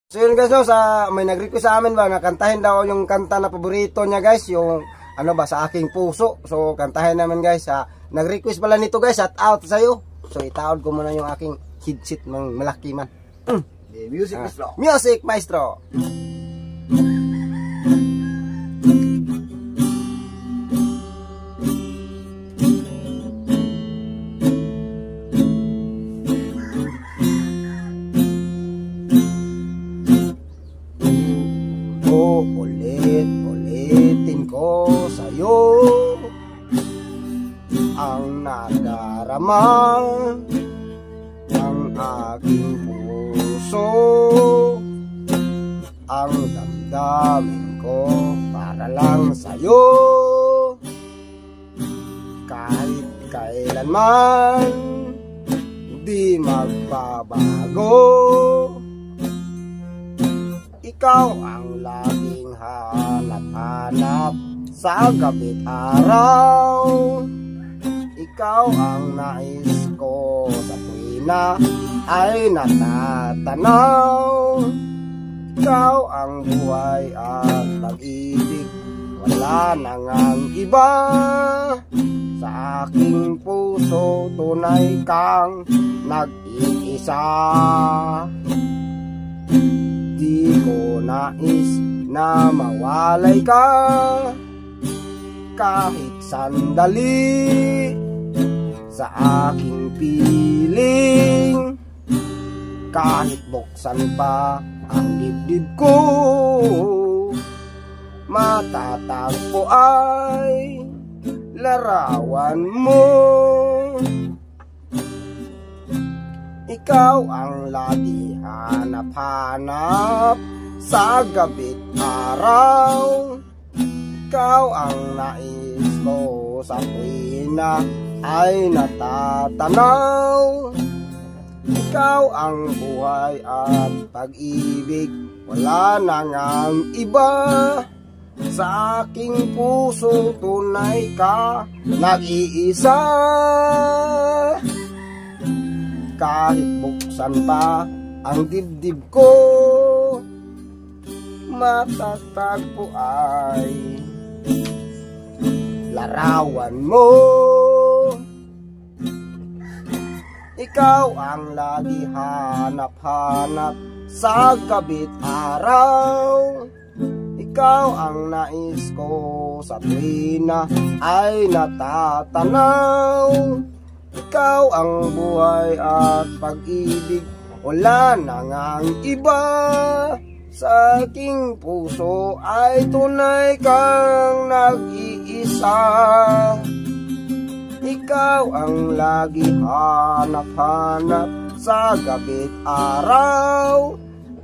So yun guys, no, may nag-request sa amin ba na kantahin daw yung kanta na paborito niya guys, yung ano ba, Sa Aking Puso. So kantahin namin guys. Nag-request pala nito guys, shout out sa'yo. So itaod ko muna yung aking headset ng malaki man. Music maestro. Music maestro. Ulitin ko sa'yo ang nadarama ng aking puso, ang damdamin ko para lang sa'yo. Kahit kailanman di magbabago, ikaw ang laging hanap-hanap sa gabi't araw. Ikaw ang nais ko sa tuwina ay natatanaw. Ikaw ang buhay at pag-ibig, wala nang ang iba. Sa aking puso tunay kang nag-iisa. Di ko nais na mawalay ka kahit sandali sa aking piling. Kahit buksan pa ang dibdib ko, matatagpo ay larawan mo. Ikaw ang lagi hanap-hanap sa gabi't araw. Ikaw ang nais ko sa tuwina ay natatanaw. Ikaw ang buhay at pag-ibig, wala nang ang iba. Sa aking puso tunay ka nag-iisa. Kahit buksan pa ang dibdib ko, matatagpo ay larawan mo. Ikaw ang lagi hanap-hanap sa gabi't araw. Ikaw ang nais ko sa tuwina ay natatanaw. Ikaw ang buhay at pag-ibig, wala nang ang iba. Sa aking puso ay tunay kang nag-iisa. Ikaw ang lagi hanap-hanap sa gabi't araw.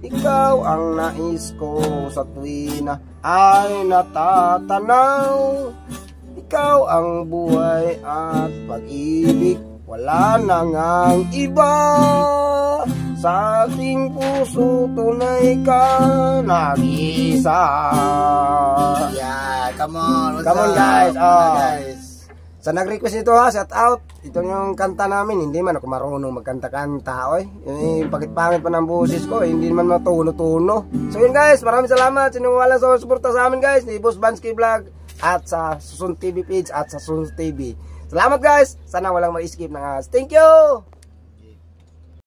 Ikaw ang nais ko sa tuwina ay natatanaw. Ikaw ang buhay at pag-ibig, wala nang ang iba. Sa aking puso tunay ka nag-iisa. Yeah, come on. Come on guys. Guys. Sa nag-request nito ha, shout out. Ito yung kanta namin. Hindi man ako marunong magkanta-kanta. Pakit-pangit pa ng boses ko. Hindi man matuno-tuno. So yun guys, maraming salamat. Sinungalan sa suporta sa amin guys. Ni Boss Bansky Vlog. At sa Susun TV page at sa Susun TV. Salamat guys. Sana walang ma-skip ng ads. Thank you!